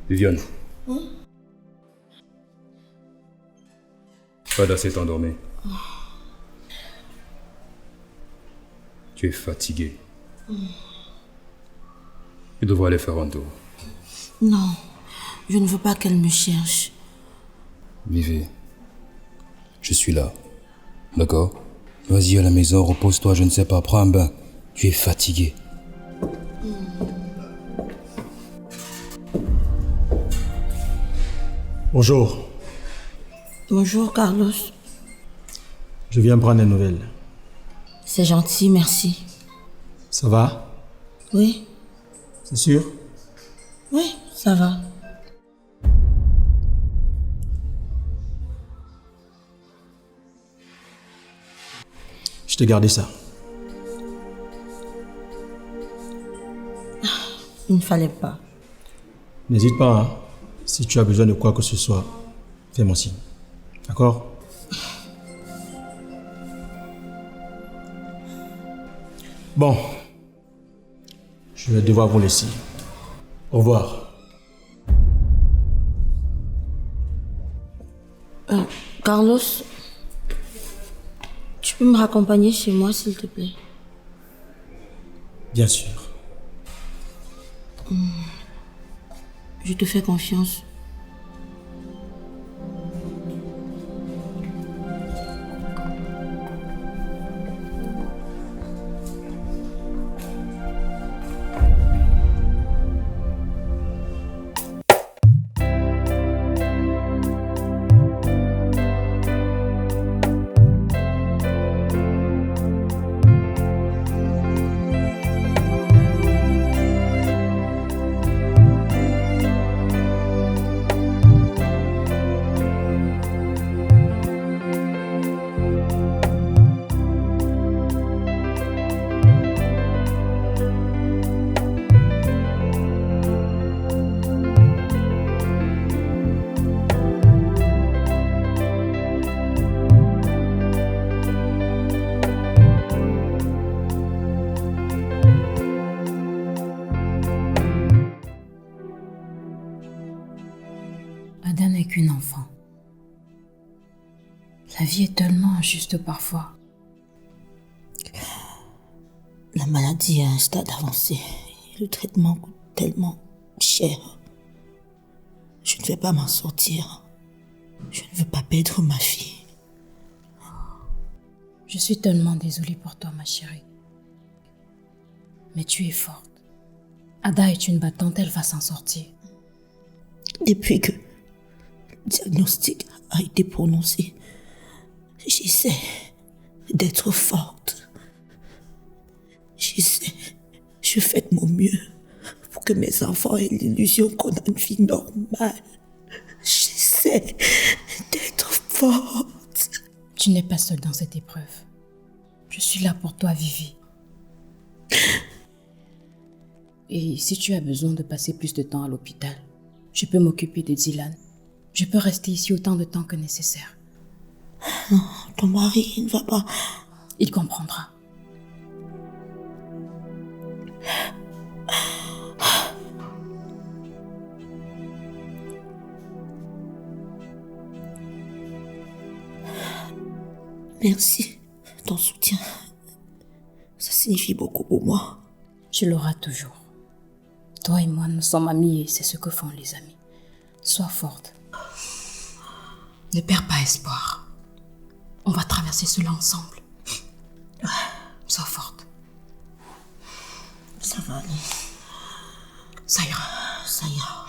Viviane. Fada s'est endormie. Tu es fatiguée. Tu devrais aller faire un tour. Non, je ne veux pas qu'elle me cherche. Vivez. Je suis là. D'accord? Vas-y à la maison, repose-toi, je ne sais pas, prends un bain. Tu es fatiguée. Bonjour. Bonjour, Carlos. Je viens prendre des nouvelles. C'est gentil, merci. Ça va? Oui, C'est sûr? oui, ça va. Je t'ai gardé ça. Il ne fallait pas. N'hésite pas, hein. Si tu as besoin de quoi que ce soit, fais-moi signe. D'accord? Bon. Je vais devoir vous laisser. Au revoir. Carlos, tu peux me raccompagner chez moi, s'il te plaît? Bien sûr. Je te fais confiance. Ada n'est qu'une enfant. La vie est tellement injuste parfois. La maladie est à un stade avancé. Le traitement coûte tellement cher. Je ne vais pas m'en sortir. Je ne veux pas perdre ma fille. Je suis tellement désolée pour toi, ma chérie. Mais tu es forte. Ada est une battante, elle va s'en sortir. Depuis que le diagnostic a été prononcé, j'essaie d'être forte. Je fais de mon mieux pour que mes enfants aient l'illusion qu'on a une vie normale. J'essaie d'être forte. Tu n'es pas seule dans cette épreuve. Je suis là pour toi, Vivi. Et si tu as besoin de passer plus de temps à l'hôpital, je peux m'occuper de Dylan. Je peux rester ici autant de temps que nécessaire. Non, ton mari ne va pas. Il comprendra. Merci. Ton soutien, ça signifie beaucoup pour moi. Tu l'auras toujours. Toi et moi, nous sommes amis et c'est ce que font les amis. Sois forte. Ne perds pas espoir. On va traverser cela ensemble. Sois forte. Ça va aller. Ça ira. Ça ira.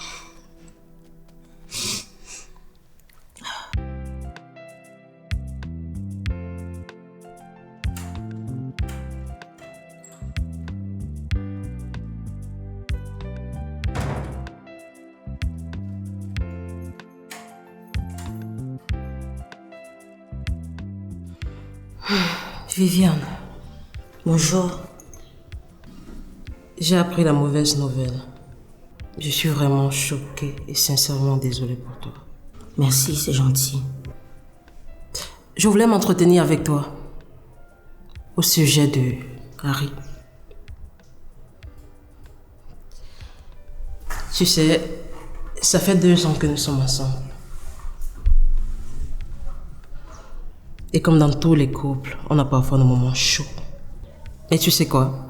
Viviane, Bonjour. j'ai appris la mauvaise nouvelle. Je suis vraiment choquée et sincèrement désolée pour toi. Merci, c'est gentil. Je voulais m'entretenir avec toi au sujet de Harry. Tu sais, Ça fait 2 ans que nous sommes ensemble. Et comme dans tous les couples, on a parfois nos moments chauds. Et tu sais quoi?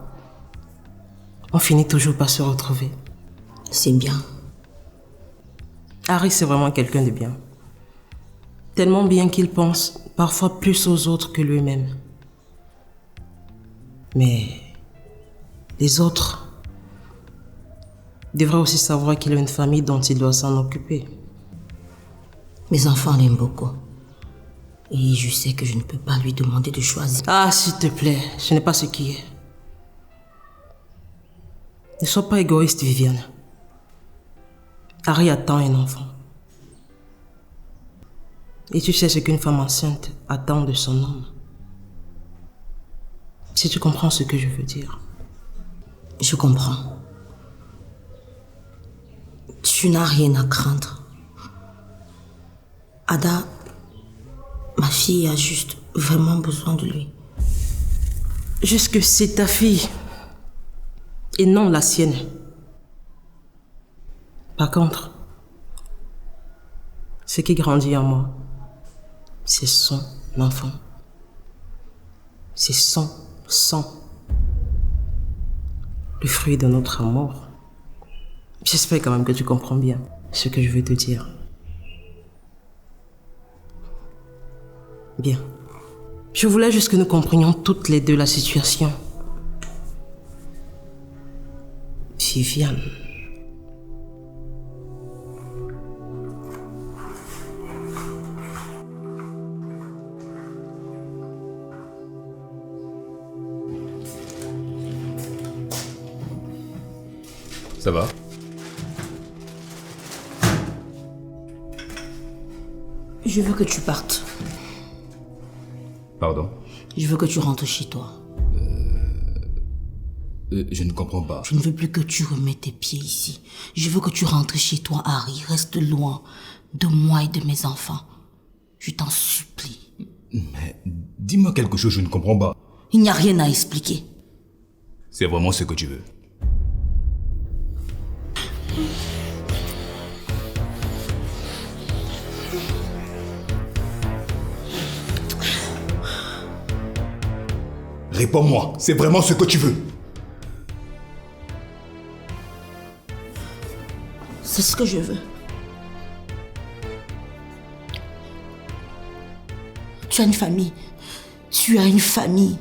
On finit toujours par se retrouver. C'est bien. Harry, c'est vraiment quelqu'un de bien. Tellement bien qu'il pense parfois plus aux autres que lui-même. Mais les autres devraient aussi savoir qu'il a une famille dont il doit s'en occuper. Mes enfants l'aiment beaucoup. Et je sais que je ne peux pas lui demander de choisir. Ah, s'il te plaît, ce n'est pas ce qui est. Ne sois pas égoïste, Viviane. Harry attend un enfant. Et tu sais ce qu'une femme enceinte attend de son homme. Si tu comprends ce que je veux dire. Je comprends. Tu n'as rien à craindre. Ada, ma fille a juste vraiment besoin de lui. Juste que c'est ta fille et non la sienne. Par contre, ce qui grandit en moi, c'est son enfant. C'est son sang. Le fruit de notre amour. J'espère quand même que tu comprends bien ce que je veux te dire. Bien. Je voulais juste que nous comprenions toutes les deux la situation. Viviane. Ça va? Je veux que tu partes. Pardon? Je veux que tu rentres chez toi. Je ne comprends pas. Je ne veux plus que tu remettes tes pieds ici. Je veux que tu rentres chez toi, Harry. Reste loin de moi et de mes enfants. Je t'en supplie. Mais dis-moi quelque chose, je ne comprends pas. Il n'y a rien à expliquer. C'est vraiment ce que tu veux. Réponds-moi, c'est vraiment ce que tu veux. C'est ce que je veux. Tu as une famille. Tu as une famille.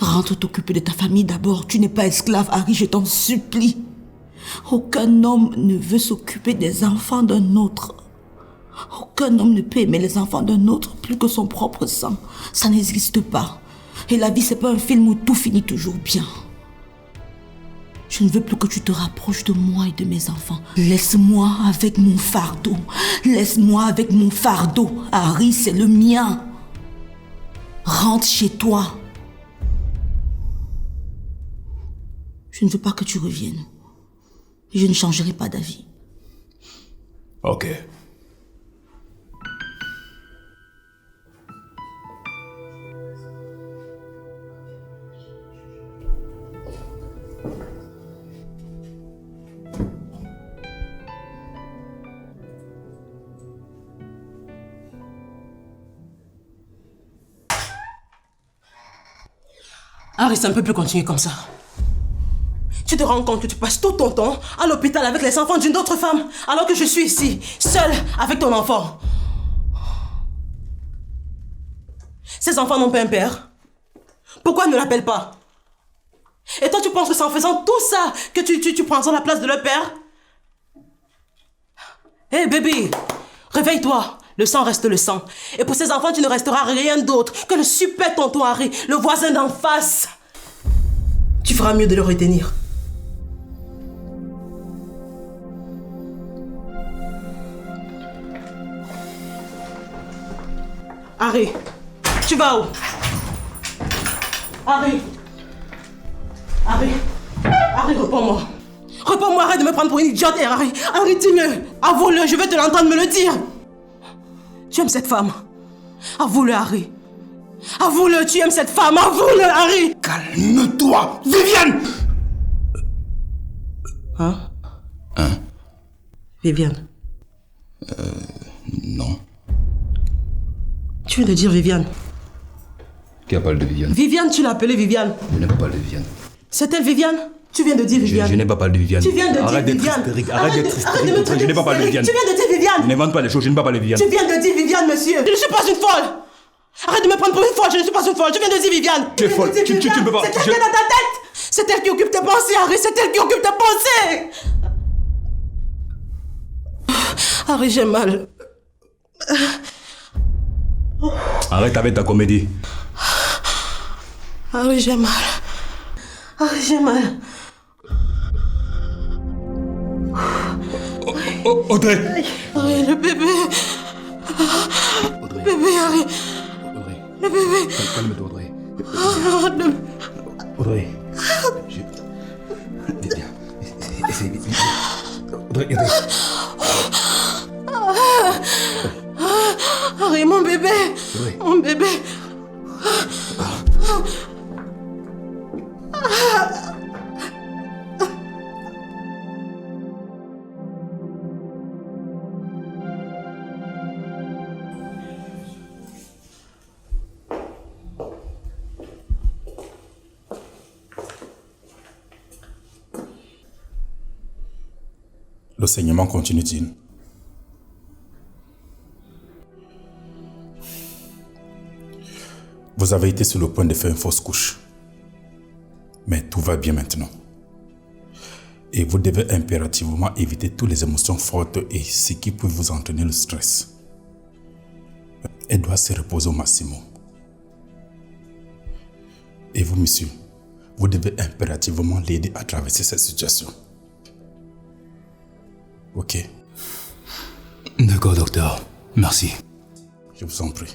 Rentre t'occuper de ta famille d'abord. Tu n'es pas esclave, Harry, je t'en supplie. Aucun homme ne veut s'occuper des enfants d'un autre. Aucun homme ne peut aimer les enfants d'un autre plus que son propre sang. Ça n'existe pas. Et la vie, c'est pas un film où tout finit toujours bien. Je ne veux plus que tu te rapproches de moi et de mes enfants. Laisse-moi avec mon fardeau. Laisse-moi avec mon fardeau. Harry, c'est le mien. Rentre chez toi. Je ne veux pas que tu reviennes. Je ne changerai pas d'avis. Ok. Harry, ça ne peut plus continuer comme ça. Tu te rends compte que tu passes tout ton temps à l'hôpital avec les enfants d'une autre femme, alors que je suis ici, seule avec ton enfant. Ces enfants n'ont pas un père. Pourquoi ne l'appellent pas? Et toi, tu penses que c'est en faisant tout ça que tu prendras la place de leur père? Hé, bébé, réveille-toi. Le sang reste le sang. Et pour ces enfants, tu ne resteras rien d'autre que le super tonton Harry, le voisin d'en face. Tu feras mieux de le retenir. Harry, tu vas où? Harry, réponds-moi. Réponds-moi, arrête de me prendre pour une idiote, Harry. Harry, dis-le. Avoue-le, je veux te l'entendre me le dire. Tu aimes cette femme. Avoue-le, Harry. Avoue-le, tu aimes cette femme. Avoue-le, Harry. Calme-toi, Viviane. Hein? Viviane. Tu viens de dire Viviane. Qui a parlé de Viviane? Viviane, tu l'as appelée Viviane. Je n'ai pas parlé de Viviane. C'est elle Viviane? Tu viens de dire Viviane. Je n'ai pas parlé de Viviane. Tu viens de Arrête dire d'être Viviane. hystérique. Arrête d'être hystérique. Je n'ai pas parlé de Viviane. Tu viens de dire Viviane. N'invente pas les choses, je n'ai pas parlé de Viviane. Tu viens de dire Viviane, monsieur. Je ne suis pas une folle. Arrête de me prendre pour une folle, je ne suis pas une folle. Je viens de dire Viviane. Tu es folle. Tu ne peux pas. C'est elle qui est dans ta tête. C'est elle qui occupe tes pensées, Harry. C'est elle qui occupe tes pensées. Harry, j'ai mal. Arrête avec ta comédie. Harry, j'ai mal. Harry, j'ai mal. Audrey. Harry, le bébé. Audrey. Bébé, Harry. Audrey. Le bébé. Calme-toi, Audrey. Le- Audrey. Viens. Essaye vite. Audrey, Audrey. Harry, mon bébé. Audrey. Mon bébé. Le saignement continue-t-il? Vous avez été sur le point de faire une fausse couche. Mais tout va bien maintenant. Et vous devez impérativement éviter toutes les émotions fortes et ce qui peut vous entraîner le stress. Elle doit se reposer au maximum. Et vous, monsieur, vous devez impérativement l'aider à traverser cette situation. Ok? D'accord, docteur. Merci. Je vous en prie.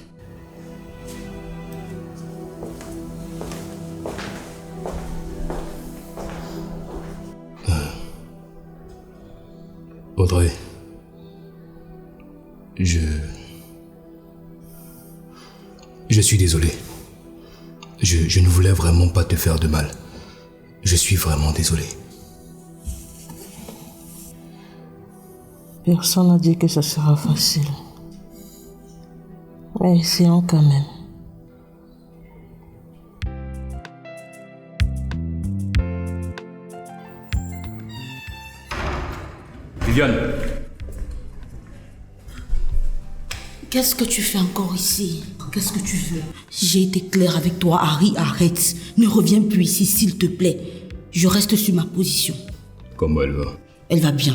Audrey. Je suis désolé. Je ne voulais vraiment pas te faire de mal. Je suis vraiment désolé. Personne n'a dit que ça sera facile. Mais essayons quand même. Viviane. Qu'est-ce que tu fais encore ici? Qu'est-ce que tu veux? J'ai été claire avec toi, Harry, arrête. Ne reviens plus ici, s'il te plaît. Je reste sur ma position. Comment elle va? Elle va bien.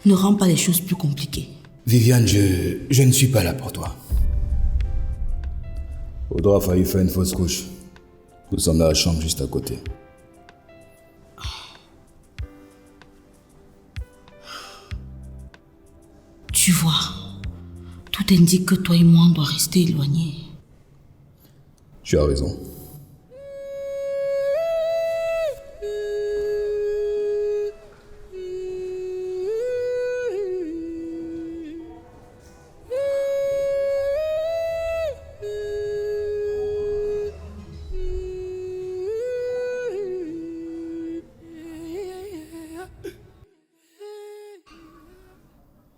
Ne rends pas les choses plus compliquées. Viviane, je ne suis pas là pour toi. Audrey a failli faire une fausse couche. Nous sommes dans la chambre juste à côté. Tu vois, tout indique que toi et moi, on doit rester éloignés. Tu as raison.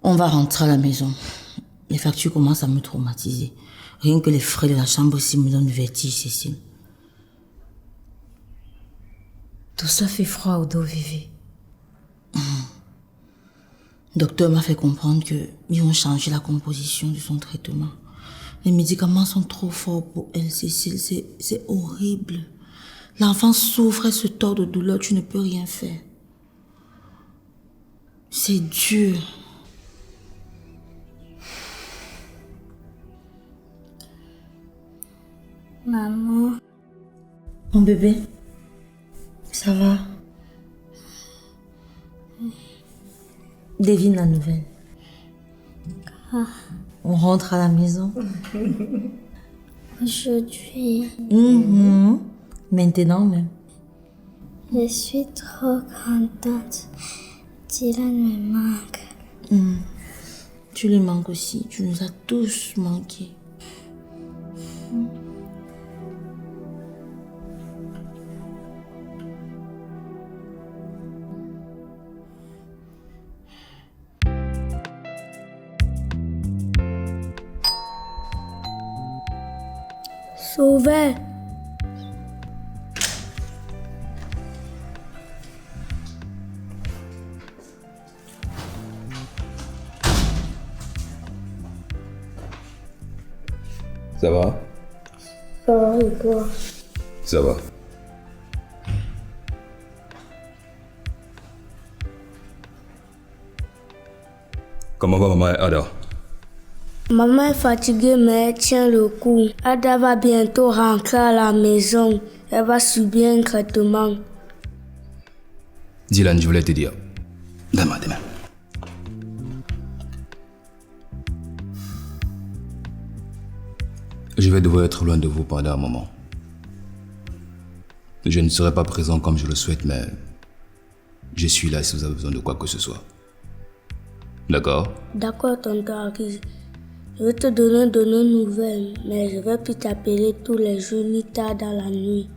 On va rentrer à la maison. Les factures commencent à me traumatiser. Rien que les frais de la chambre ici me donnent du vertige, Cécile. Tout ça fait froid au dos, Vivi. Le docteur m'a fait comprendre qu'ils vont changer la composition de son traitement. Les médicaments sont trop forts pour elle, Cécile. C'est horrible. L'enfant souffre et se tord de douleur. Tu ne peux rien faire. C'est dur. Maman, Mon bébé, ça va? devine la nouvelle. On rentre à la maison. Aujourd'hui, Maintenant même. je suis trop contente. Dylan me manque. Tu lui manques aussi. Tu nous as tous manqué. C'est ouvert. Ça va? Ça va et toi? Ça va. Comment va maman et Ada? Maman est fatiguée mais elle tient le coup. Ada va bientôt rentrer à la maison. Elle va subir un traitement. Dylan, je voulais te dire. Demain. Je vais devoir être loin de vous pendant un moment. Je ne serai pas présent comme je le souhaite, mais je suis là si vous avez besoin de quoi que ce soit. D'accord? D'accord, tonton Harry. Je vais te donner de nos nouvelles, mais je vais plus t'appeler tous les jours ni tard dans la nuit.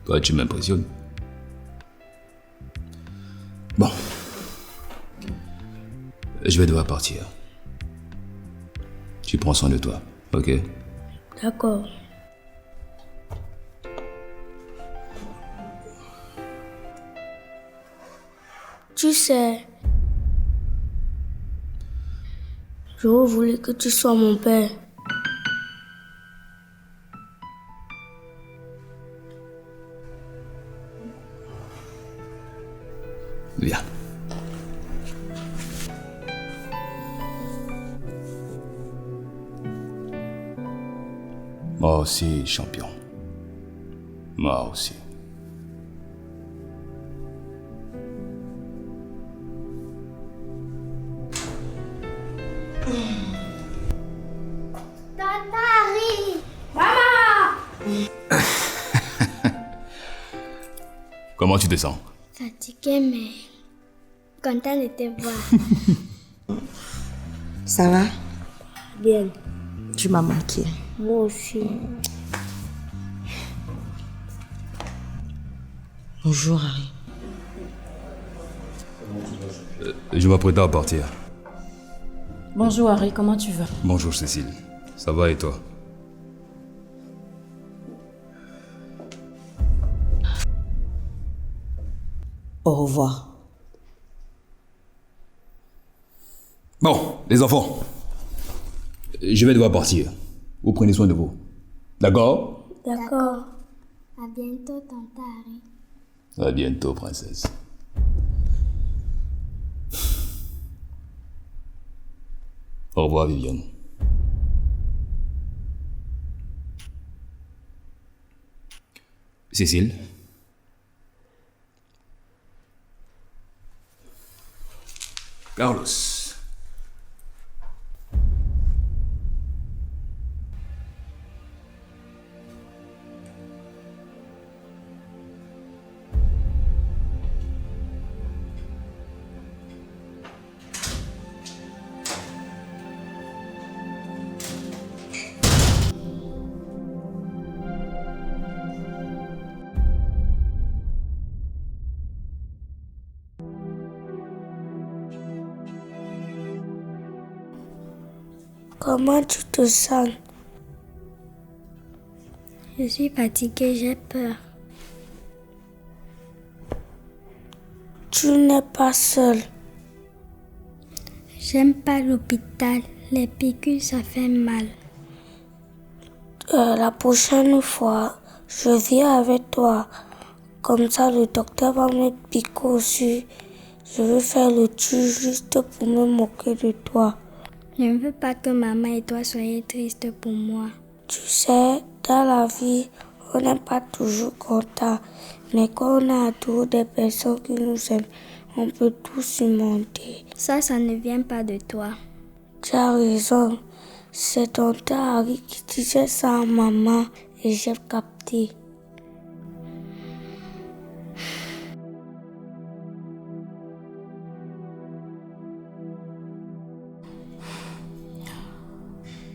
Toi, tu m'impressionnes. Bon. Je vais devoir partir. Tu prends soin de toi, ok? D'accord. Tu sais, j'aurais voulu que tu sois mon père. Viens. Moi aussi, champion. Moi aussi. Comment tu te sens? Fatigué mais content de te voir. Ça va? Bien, Tu m'as manqué. moi aussi. Bonjour, Harry. Je m'apprête à partir. Bonjour Harry, comment tu vas? Bonjour Cécile. Ça va et toi? Au revoir. Bon, les enfants. Je vais devoir partir. Vous prenez soin de vous. D'accord? D'accord. À bientôt, tonton Harry. À bientôt, princesse. Au revoir, Viviane. Cécile? Carlos. Comment tu te sens? Je suis fatiguée, j'ai peur. Tu n'es pas seule. J'aime pas l'hôpital. Les piqûres, ça fait mal. La prochaine fois, je viens avec toi. Comme ça, le docteur va me piquer aussi. Je veux faire le tour juste pour me moquer de toi. Je ne veux pas que maman et toi soyez tristes pour moi. Tu sais, dans la vie, on n'est pas toujours content. Mais quand on a autour des personnes qui nous aiment, on peut tout surmonter. Ça ne vient pas de toi. Tu as raison. C'est tonton Harry qui disait ça à maman et j'ai capté.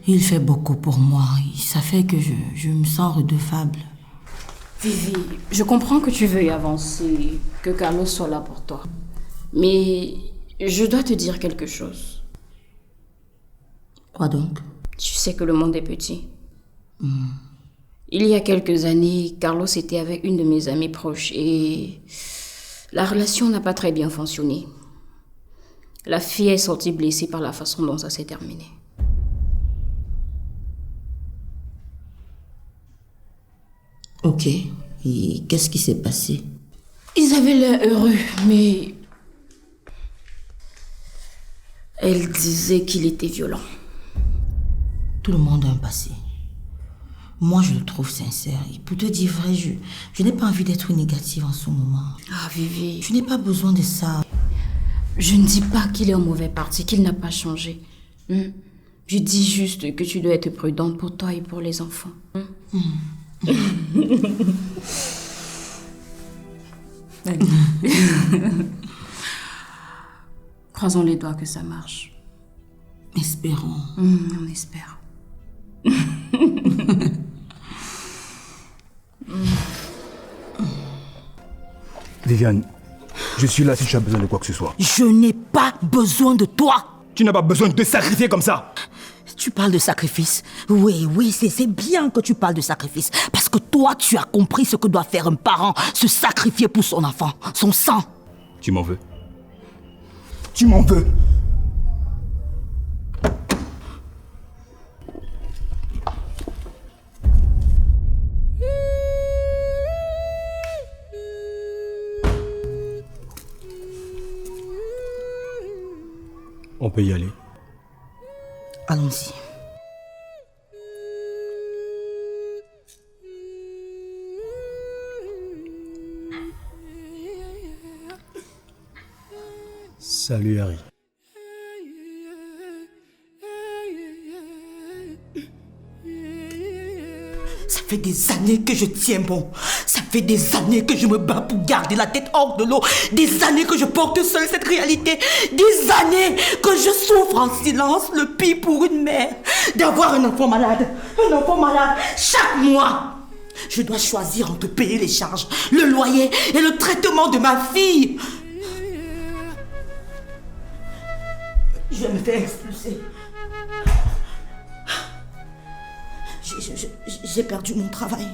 Il fait beaucoup pour moi. Ça fait que je me sens redevable. Vivi, je comprends que tu veuilles avancer, que Carlos soit là pour toi. Mais je dois te dire quelque chose. Quoi donc? Tu sais que le monde est petit. Il y a quelques années, Carlos était avec une de mes amies proches et la relation n'a pas très bien fonctionné. La fille est sortie blessée par la façon dont ça s'est terminé. Ok. Et qu'est-ce qui s'est passé? Ils avaient l'air heureux, mais elle disait qu'il était violent. Tout le monde a un passé. Moi, je le trouve sincère. Et pour te dire vrai, je n'ai pas envie d'être négative en ce moment. Ah, Vivi. Je n'ai pas besoin de ça. Je ne dis pas qu'il est en mauvais parti, qu'il n'a pas changé. Je dis juste que tu dois être prudente pour toi et pour les enfants. Allez. Croisons les doigts que ça marche. Espérons. On espère. Viviane, je suis là si tu as besoin de quoi que ce soit. Je n'ai pas besoin de toi. Tu n'as pas besoin de te sacrifier comme ça. Tu parles de sacrifice. Oui, c'est bien que tu parles de sacrifice. Parce que toi, tu as compris ce que doit faire un parent. Se sacrifier pour son enfant, son sang. Tu m'en veux? Tu m'en veux? On peut y aller. Allons-y. Salut Harry. Ça fait des années que je tiens bon. Ça fait des années que je me bats pour garder la tête hors de l'eau. Des années que je porte seule cette réalité. Des années que je souffre en silence, le pire pour une mère. D'avoir un enfant malade. Un enfant malade chaque mois. Je dois choisir entre payer les charges, le loyer et le traitement de ma fille. Je vais me faire expulser. J'ai perdu mon travail.